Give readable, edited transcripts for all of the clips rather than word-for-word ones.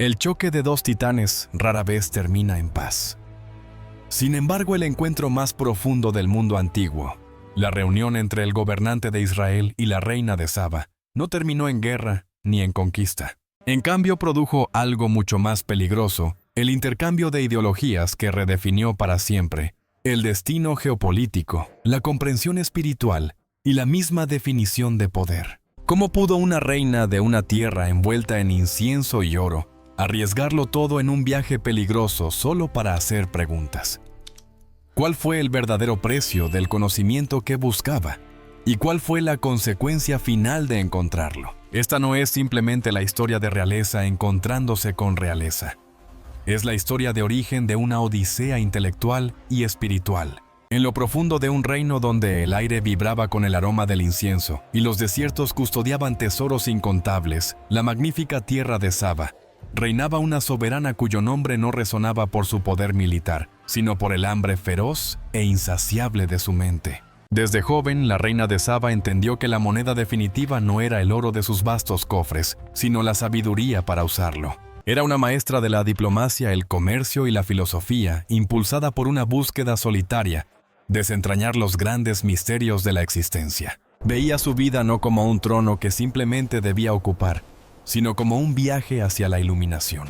El choque de dos titanes rara vez termina en paz. Sin embargo, el encuentro más profundo del mundo antiguo, la reunión entre el gobernante de Israel y la reina de Saba, no terminó en guerra ni en conquista. En cambio, produjo algo mucho más peligroso, el intercambio de ideologías que redefinió para siempre el destino geopolítico, la comprensión espiritual y la misma definición de poder. ¿Cómo pudo una reina de una tierra envuelta en incienso y oro arriesgarlo todo en un viaje peligroso solo para hacer preguntas? ¿Cuál fue el verdadero precio del conocimiento que buscaba? ¿Y cuál fue la consecuencia final de encontrarlo? Esta no es simplemente la historia de realeza encontrándose con realeza. Es la historia de origen de una odisea intelectual y espiritual. En lo profundo de un reino donde el aire vibraba con el aroma del incienso y los desiertos custodiaban tesoros incontables, la magnífica tierra de Saba, reinaba una soberana cuyo nombre no resonaba por su poder militar, sino por el hambre feroz e insaciable de su mente. Desde joven, la reina de Saba entendió que la moneda definitiva no era el oro de sus vastos cofres, sino la sabiduría para usarlo. Era una maestra de la diplomacia, el comercio y la filosofía, impulsada por una búsqueda solitaria, desentrañar los grandes misterios de la existencia. Veía su vida no como un trono que simplemente debía ocupar, sino como un viaje hacia la iluminación.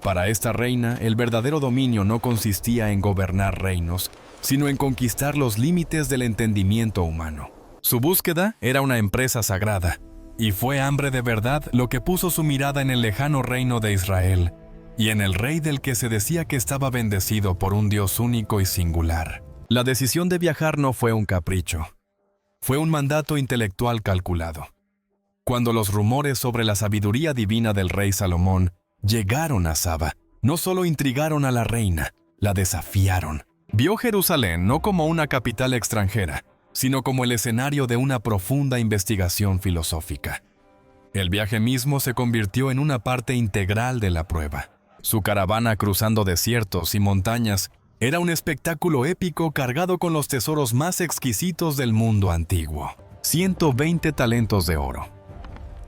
Para esta reina, el verdadero dominio no consistía en gobernar reinos, sino en conquistar los límites del entendimiento humano. Su búsqueda era una empresa sagrada, y fue hambre de verdad lo que puso su mirada en el lejano reino de Israel, y en el rey del que se decía que estaba bendecido por un Dios único y singular. La decisión de viajar no fue un capricho, fue un mandato intelectual calculado. Cuando los rumores sobre la sabiduría divina del rey Salomón llegaron a Saba, no solo intrigaron a la reina, la desafiaron. Vio Jerusalén no como una capital extranjera, sino como el escenario de una profunda investigación filosófica. El viaje mismo se convirtió en una parte integral de la prueba. Su caravana cruzando desiertos y montañas era un espectáculo épico cargado con los tesoros más exquisitos del mundo antiguo. 120 talentos de oro.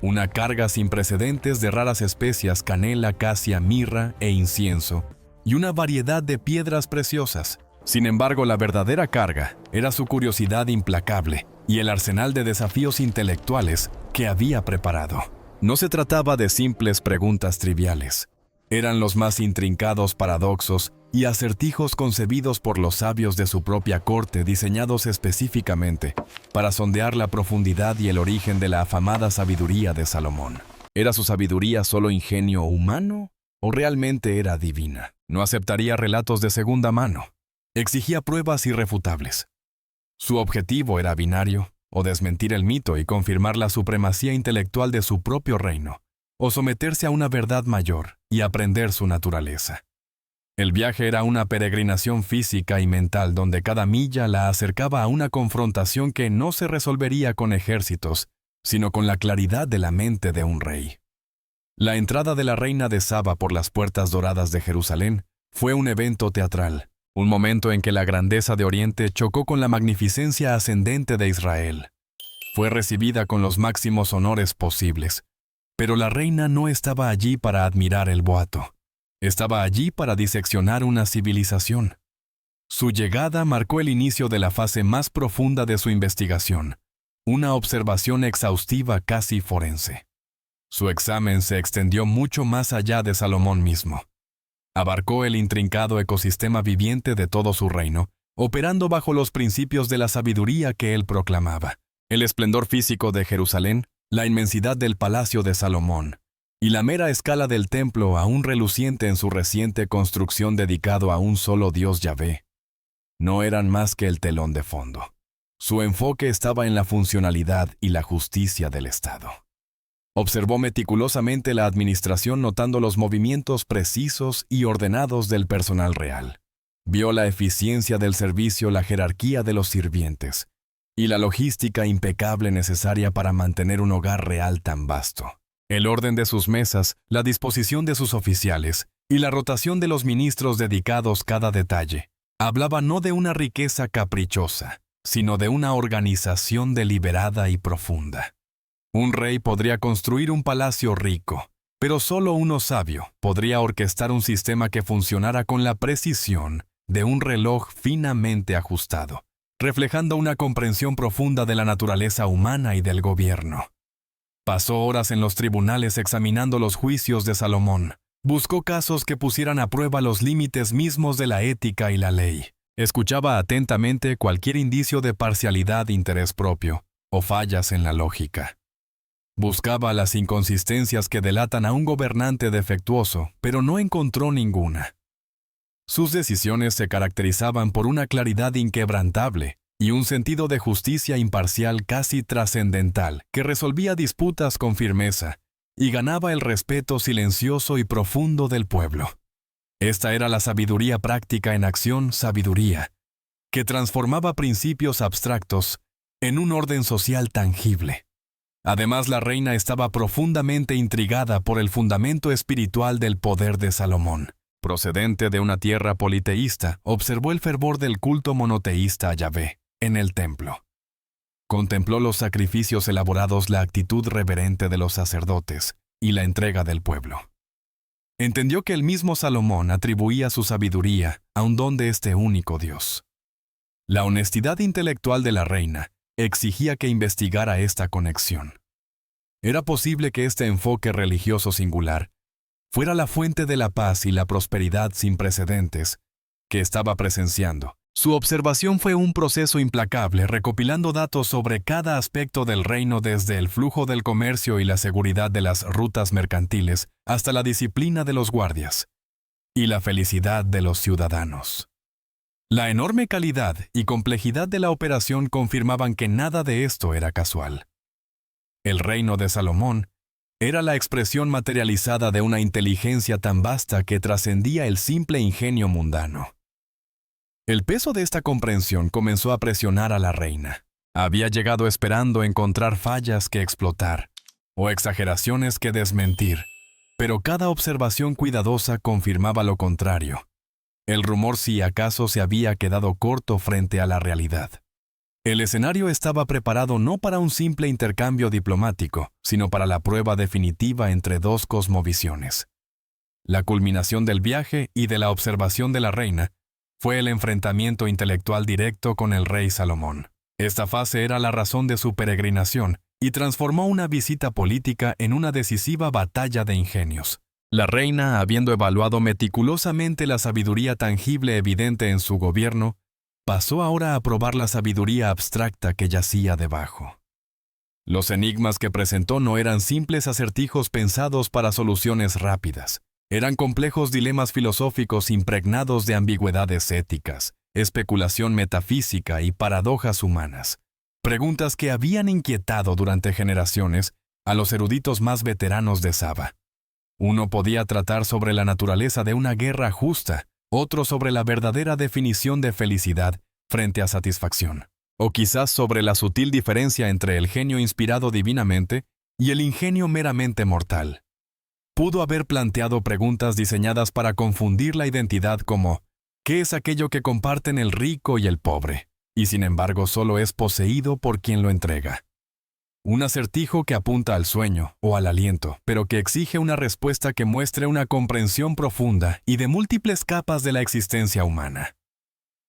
Una carga sin precedentes de raras especias, canela, casia, mirra e incienso, y una variedad de piedras preciosas. Sin embargo, la verdadera carga era su curiosidad implacable y el arsenal de desafíos intelectuales que había preparado. No se trataba de simples preguntas triviales. Eran los más intrincados paradoxos y acertijos concebidos por los sabios de su propia corte, diseñados específicamente para sondear la profundidad y el origen de la afamada sabiduría de Salomón. ¿Era su sabiduría solo ingenio humano o realmente era divina? No aceptaría relatos de segunda mano. Exigía pruebas irrefutables. Su objetivo era binario, o desmentir el mito y confirmar la supremacía intelectual de su propio reino, o someterse a una verdad mayor y aprender su naturaleza. El viaje era una peregrinación física y mental donde cada milla la acercaba a una confrontación que no se resolvería con ejércitos, sino con la claridad de la mente de un rey. La entrada de la reina de Saba por las puertas doradas de Jerusalén fue un evento teatral. Un momento en que la grandeza de Oriente chocó con la magnificencia ascendente de Israel. Fue recibida con los máximos honores posibles, pero la reina no estaba allí para admirar el boato. Estaba allí para diseccionar una civilización. Su llegada marcó el inicio de la fase más profunda de su investigación, una observación exhaustiva casi forense. Su examen se extendió mucho más allá de Salomón mismo. Abarcó el intrincado ecosistema viviente de todo su reino, operando bajo los principios de la sabiduría que él proclamaba. El esplendor físico de Jerusalén, la inmensidad del palacio de Salomón, y la mera escala del templo aún reluciente en su reciente construcción dedicado a un solo Dios Yahvé, no eran más que el telón de fondo. Su enfoque estaba en la funcionalidad y la justicia del Estado. Observó meticulosamente la administración notando los movimientos precisos y ordenados del personal real. Vio la eficiencia del servicio, la jerarquía de los sirvientes y la logística impecable necesaria para mantener un hogar real tan vasto. El orden de sus mesas, la disposición de sus oficiales y la rotación de los ministros dedicados cada detalle, hablaba no de una riqueza caprichosa, sino de una organización deliberada y profunda. Un rey podría construir un palacio rico, Pero solo uno sabio podría orquestar un sistema que funcionara con la precisión de un reloj finamente ajustado, reflejando una comprensión profunda de la naturaleza humana y del gobierno. Pasó horas en los tribunales examinando los juicios de Salomón. Buscó casos que pusieran a prueba los límites mismos de la ética y la ley. Escuchaba atentamente cualquier indicio de parcialidad de interés propio o fallas en la lógica. Buscaba las inconsistencias que delatan a un gobernante defectuoso, pero no encontró ninguna. Sus decisiones se caracterizaban por una claridad inquebrantable y un sentido de justicia imparcial casi trascendental que resolvía disputas con firmeza y ganaba el respeto silencioso y profundo del pueblo. Esta era la sabiduría práctica en acción, sabiduría, que transformaba principios abstractos en un orden social tangible. Además, la reina estaba profundamente intrigada por el fundamento espiritual del poder de Salomón. Procedente de una tierra politeísta, observó el fervor del culto monoteísta a Yahvé en el templo. Contempló los sacrificios elaborados, la actitud reverente de los sacerdotes y la entrega del pueblo. Entendió que el mismo Salomón atribuía su sabiduría a un don de este único Dios. La honestidad intelectual de la reina exigía que investigara esta conexión. Era posible que este enfoque religioso singular fuera la fuente de la paz y la prosperidad sin precedentes que estaba presenciando. Su observación fue un proceso implacable, recopilando datos sobre cada aspecto del reino, desde el flujo del comercio y la seguridad de las rutas mercantiles hasta la disciplina de los guardias y la felicidad de los ciudadanos. La enorme calidad y complejidad de la operación confirmaban que nada de esto era casual. El reino de Salomón era la expresión materializada de una inteligencia tan vasta que trascendía el simple ingenio mundano. El peso de esta comprensión comenzó a presionar a la reina. Había llegado esperando encontrar fallas que explotar o exageraciones que desmentir, pero cada observación cuidadosa confirmaba lo contrario. El rumor si acaso se había quedado corto frente a la realidad. El escenario estaba preparado no para un simple intercambio diplomático, sino para la prueba definitiva entre dos cosmovisiones. La culminación del viaje y de la observación de la reina fue el enfrentamiento intelectual directo con el rey Salomón. Esta fase era la razón de su peregrinación y transformó una visita política en una decisiva batalla de ingenios. La reina, habiendo evaluado meticulosamente la sabiduría tangible evidente en su gobierno, pasó ahora a probar la sabiduría abstracta que yacía debajo. Los enigmas que presentó no eran simples acertijos pensados para soluciones rápidas. Eran complejos dilemas filosóficos impregnados de ambigüedades éticas, especulación metafísica y paradojas humanas. Preguntas que habían inquietado durante generaciones a los eruditos más veteranos de Saba. Uno podía tratar sobre la naturaleza de una guerra justa, otro sobre la verdadera definición de felicidad frente a satisfacción, o quizás sobre la sutil diferencia entre el genio inspirado divinamente y el ingenio meramente mortal. Pudo haber planteado preguntas diseñadas para confundir la identidad como ¿qué es aquello que comparten el rico y el pobre? Y sin embargo solo es poseído por quien lo entrega. Un acertijo que apunta al sueño o al aliento, pero que exige una respuesta que muestre una comprensión profunda y de múltiples capas de la existencia humana.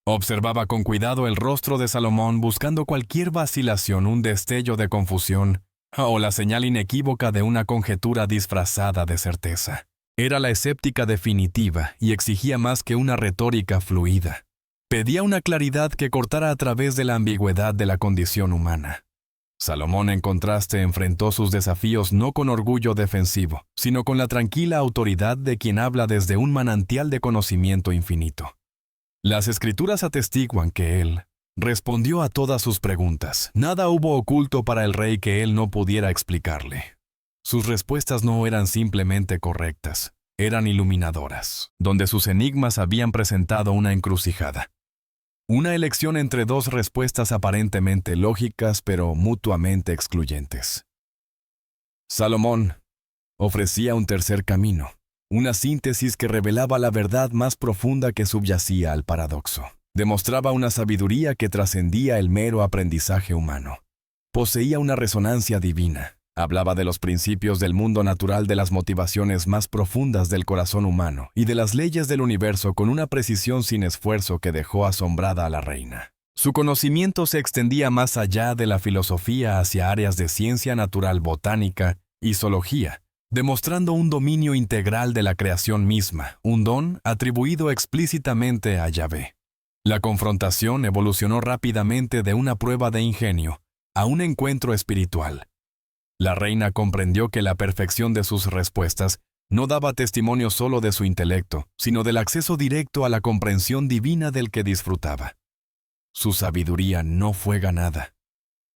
Observaba con cuidado el rostro de Salomón, buscando cualquier vacilación, un destello de confusión o la señal inequívoca de una conjetura disfrazada de certeza. Era la escéptica definitiva y exigía más que una retórica fluida. Pedía una claridad que cortara a través de la ambigüedad de la condición humana. Salomón, en contraste, enfrentó sus desafíos no con orgullo defensivo, sino con la tranquila autoridad de quien habla desde un manantial de conocimiento infinito. Las Escrituras atestiguan que él respondió a todas sus preguntas. Nada hubo oculto para el rey que él no pudiera explicarle. Sus respuestas no eran simplemente correctas, eran iluminadoras, donde sus enigmas habían presentado una encrucijada. Una elección entre dos respuestas aparentemente lógicas, pero mutuamente excluyentes. Salomón ofrecía un tercer camino, una síntesis que revelaba la verdad más profunda que subyacía al paradoxo. Demostraba una sabiduría que trascendía el mero aprendizaje humano. Poseía una resonancia divina, Hablaba de los principios del mundo natural, de las motivaciones más profundas del corazón humano y de las leyes del universo con una precisión sin esfuerzo que dejó asombrada a la reina. Su conocimiento se extendía más allá de la filosofía hacia áreas de ciencia natural, botánica y zoología, demostrando un dominio integral de la creación misma, un don atribuido explícitamente a Yahvé. La confrontación evolucionó rápidamente de una prueba de ingenio a un encuentro espiritual. La reina comprendió que la perfección de sus respuestas no daba testimonio solo de su intelecto, sino del acceso directo a la comprensión divina del que disfrutaba. Su sabiduría no fue ganada,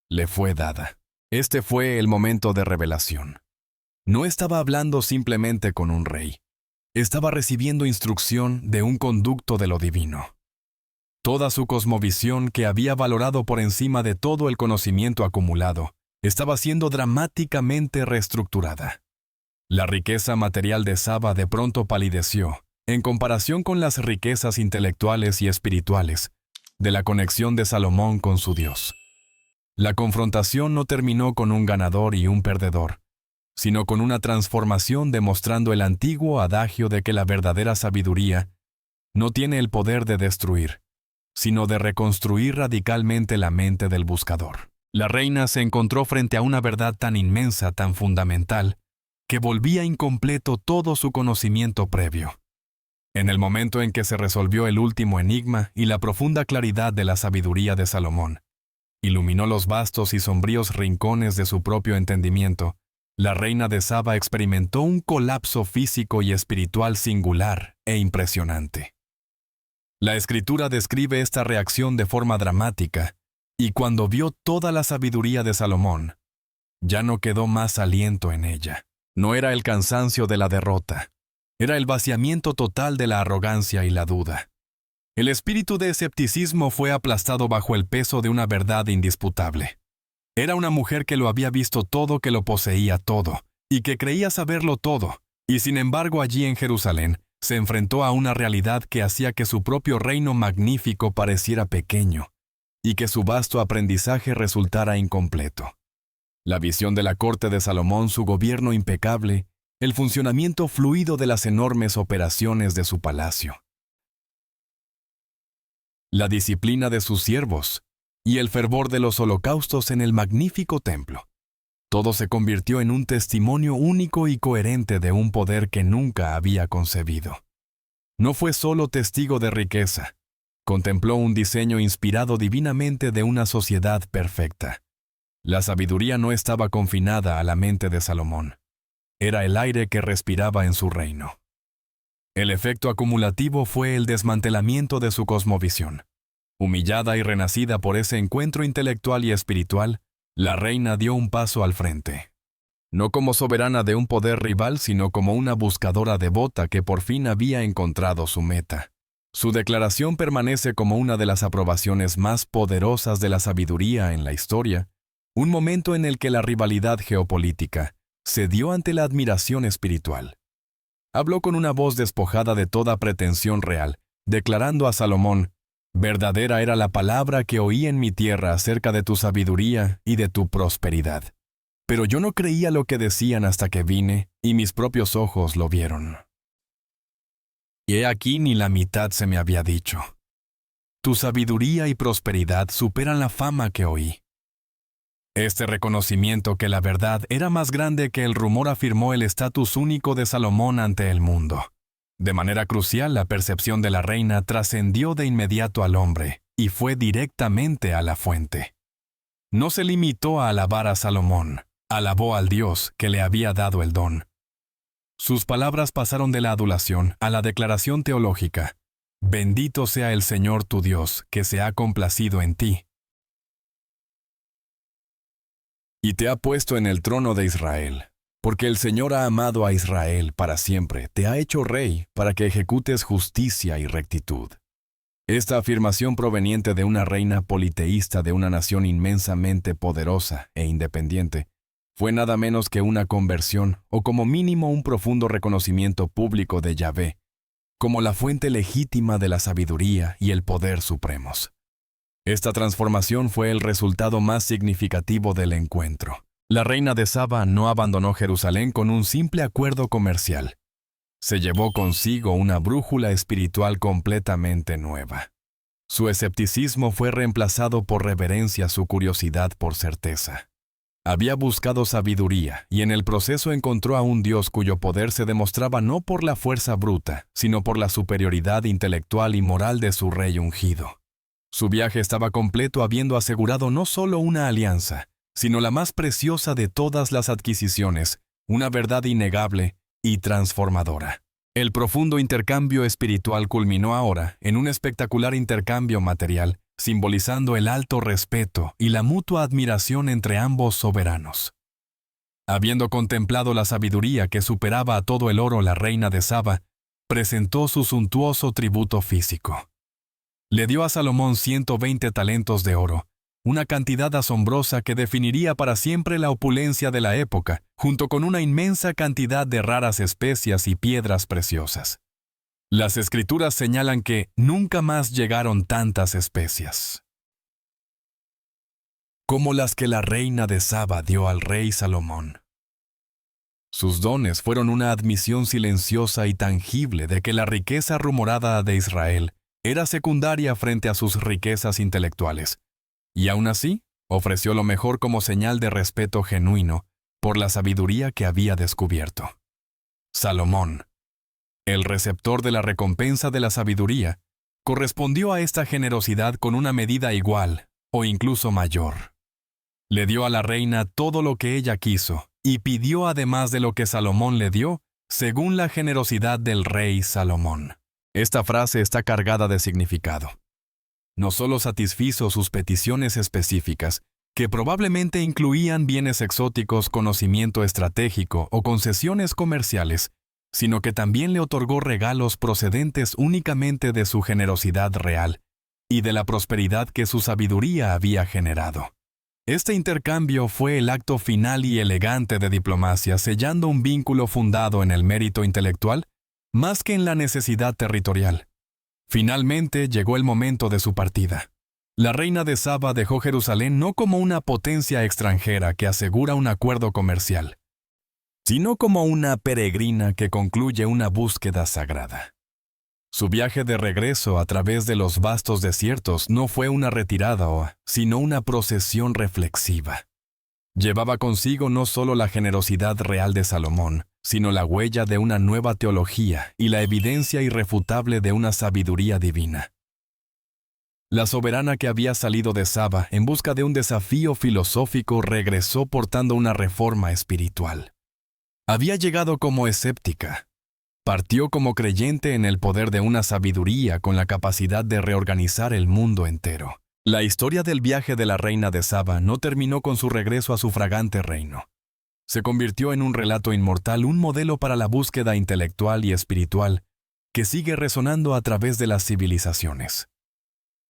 le fue dada. Este fue el momento de revelación. No estaba hablando simplemente con un rey. Estaba recibiendo instrucción de un conducto de lo divino. Toda su cosmovisión, que había valorado por encima de todo el conocimiento acumulado, estaba siendo dramáticamente reestructurada. La riqueza material de Saba de pronto palideció, en comparación con las riquezas intelectuales y espirituales de la conexión de Salomón con su Dios. La confrontación no terminó con un ganador y un perdedor, sino con una transformación, demostrando el antiguo adagio de que la verdadera sabiduría no tiene el poder de destruir, sino de reconstruir radicalmente la mente del buscador. La reina se encontró frente a una verdad tan inmensa, tan fundamental, que volvía incompleto todo su conocimiento previo. En el momento en que se resolvió el último enigma y la profunda claridad de la sabiduría de Salomón iluminó los vastos y sombríos rincones de su propio entendimiento, la reina de Saba experimentó un colapso físico y espiritual singular e impresionante. La Escritura describe esta reacción de forma dramática, y cuando vio toda la sabiduría de Salomón, ya no quedó más aliento en ella. No era el cansancio de la derrota, era el vaciamiento total de la arrogancia y la duda. El espíritu de escepticismo fue aplastado bajo el peso de una verdad indisputable. Era una mujer que lo había visto todo, que lo poseía todo, y que creía saberlo todo, y sin embargo allí en Jerusalén se enfrentó a una realidad que hacía que su propio reino magnífico pareciera pequeño, y que su vasto aprendizaje resultara incompleto. La visión de la corte de Salomón, su gobierno impecable, el funcionamiento fluido de las enormes operaciones de su palacio, la disciplina de sus siervos y el fervor de los holocaustos en el magnífico templo. Todo se convirtió en un testimonio único y coherente de un poder que nunca había concebido. No fue solo testigo de riqueza, contempló un diseño inspirado divinamente de una sociedad perfecta. La sabiduría no estaba confinada a la mente de Salomón. Era el aire que respiraba en su reino. El efecto acumulativo fue el desmantelamiento de su cosmovisión. Humillada y renacida por ese encuentro intelectual y espiritual, la reina dio un paso al frente. No como soberana de un poder rival, sino como una buscadora devota que por fin había encontrado su meta. Su declaración permanece como una de las aprobaciones más poderosas de la sabiduría en la historia, un momento en el que la rivalidad geopolítica cedió ante la admiración espiritual. Habló con una voz despojada de toda pretensión real, declarando a Salomón: «Verdadera era la palabra que oí en mi tierra acerca de tu sabiduría y de tu prosperidad. Pero yo no creía lo que decían hasta que vine, y mis propios ojos lo vieron. Y he aquí ni la mitad se me había dicho. Tu sabiduría y prosperidad superan la fama que oí». Este reconocimiento que la verdad era más grande que el rumor afirmó el estatus único de Salomón ante el mundo. De manera crucial, la percepción de la reina trascendió de inmediato al hombre y fue directamente a la fuente. No se limitó a alabar a Salomón, alabó al Dios que le había dado el don. Sus palabras pasaron de la adulación a la declaración teológica: «Bendito sea el Señor tu Dios, que se ha complacido en ti y te ha puesto en el trono de Israel, porque el Señor ha amado a Israel para siempre, te ha hecho rey para que ejecutes justicia y rectitud». Esta afirmación proveniente de una reina politeísta de una nación inmensamente poderosa e independiente fue nada menos que una conversión, o como mínimo un profundo reconocimiento público de Yahvé como la fuente legítima de la sabiduría y el poder supremos. Esta transformación fue el resultado más significativo del encuentro. La reina de Saba no abandonó Jerusalén con un simple acuerdo comercial. Se llevó consigo una brújula espiritual completamente nueva. Su escepticismo fue reemplazado por reverencia, su curiosidad por certeza. Había buscado sabiduría y en el proceso encontró a un Dios cuyo poder se demostraba no por la fuerza bruta, sino por la superioridad intelectual y moral de su rey ungido. Su viaje estaba completo habiendo asegurado no solo una alianza, sino la más preciosa de todas las adquisiciones, una verdad innegable y transformadora. El profundo intercambio espiritual culminó ahora en un espectacular intercambio material, simbolizando el alto respeto y la mutua admiración entre ambos soberanos. Habiendo contemplado la sabiduría que superaba a todo el oro, la reina de Saba presentó su suntuoso tributo físico. Le dio a Salomón 120 talentos de oro, una cantidad asombrosa que definiría para siempre la opulencia de la época, junto con una inmensa cantidad de raras especias y piedras preciosas. Las escrituras señalan que nunca más llegaron tantas especias como las que la reina de Saba dio al rey Salomón. Sus dones fueron una admisión silenciosa y tangible de que la riqueza rumorada de Israel era secundaria frente a sus riquezas intelectuales, y aún así ofreció lo mejor como señal de respeto genuino por la sabiduría que había descubierto. Salomón, el receptor de la recompensa de la sabiduría, correspondió a esta generosidad con una medida igual o incluso mayor. Le dio a la reina todo lo que ella quiso y pidió además de lo que Salomón le dio, según la generosidad del rey Salomón. Esta frase está cargada de significado. No solo satisfizo sus peticiones específicas, que probablemente incluían bienes exóticos, conocimiento estratégico o concesiones comerciales, sino que también le otorgó regalos procedentes únicamente de su generosidad real y de la prosperidad que su sabiduría había generado. Este intercambio fue el acto final y elegante de diplomacia, sellando un vínculo fundado en el mérito intelectual más que en la necesidad territorial. Finalmente llegó el momento de su partida. La reina de Saba dejó Jerusalén no como una potencia extranjera que asegura un acuerdo comercial, sino como una peregrina que concluye una búsqueda sagrada. Su viaje de regreso a través de los vastos desiertos no fue una retirada, sino una procesión reflexiva. Llevaba consigo no solo la generosidad real de Salomón, sino la huella de una nueva teología y la evidencia irrefutable de una sabiduría divina. La soberana que había salido de Saba en busca de un desafío filosófico regresó portando una reforma espiritual. Había llegado como escéptica. Partió como creyente en el poder de una sabiduría con la capacidad de reorganizar el mundo entero. La historia del viaje de la reina de Saba no terminó con su regreso a su fragante reino. Se convirtió en un relato inmortal, un modelo para la búsqueda intelectual y espiritual que sigue resonando a través de las civilizaciones.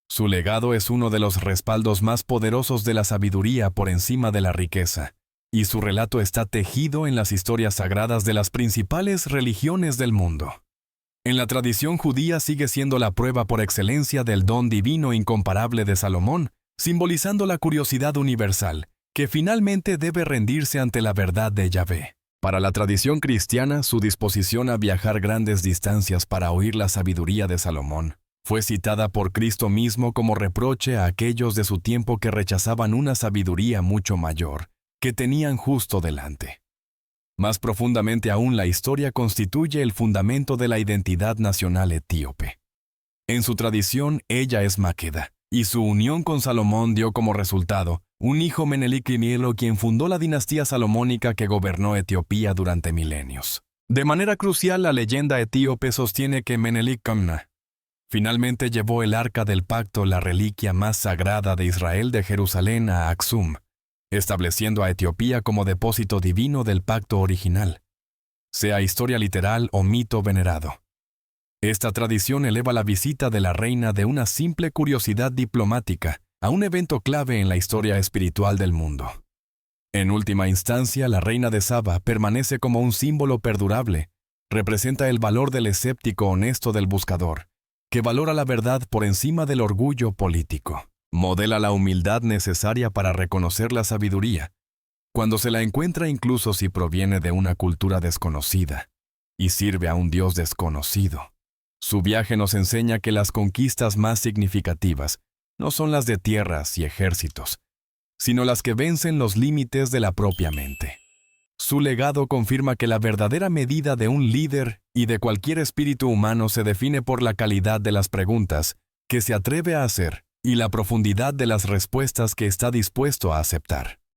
Su legado es uno de los respaldos más poderosos de la sabiduría por encima de la riqueza, y su relato está tejido en las historias sagradas de las principales religiones del mundo. En la tradición judía sigue siendo la prueba por excelencia del don divino incomparable de Salomón, simbolizando la curiosidad universal, que finalmente debe rendirse ante la verdad de Yahvé. Para la tradición cristiana, su disposición a viajar grandes distancias para oír la sabiduría de Salomón fue citada por Cristo mismo como reproche a aquellos de su tiempo que rechazaban una sabiduría mucho mayor, que tenían justo delante. Más profundamente aún, la historia constituye el fundamento de la identidad nacional etíope. En su tradición, ella es Máqueda, y su unión con Salomón dio como resultado un hijo Menelik I, quien fundó la dinastía salomónica que gobernó Etiopía durante milenios. De manera crucial, la leyenda etíope sostiene que Menelik I finalmente llevó el arca del pacto, la reliquia más sagrada de Israel, de Jerusalén a Aksum, estableciendo a Etiopía como depósito divino del pacto original, sea historia literal o mito venerado. Esta tradición eleva la visita de la reina de una simple curiosidad diplomática a un evento clave en la historia espiritual del mundo. En última instancia, la reina de Saba permanece como un símbolo perdurable, representa el valor del escéptico honesto del buscador, que valora la verdad por encima del orgullo político. Modela la humildad necesaria para reconocer la sabiduría, Cuando se la encuentra incluso si proviene de una cultura desconocida y sirve a un Dios desconocido. Su viaje nos enseña que las conquistas más significativas no son las de tierras y ejércitos, sino las que vencen los límites de la propia mente. Su legado confirma que la verdadera medida de un líder y de cualquier espíritu humano se define por la calidad de las preguntas que se atreve a hacer y la profundidad de las respuestas que está dispuesto a aceptar.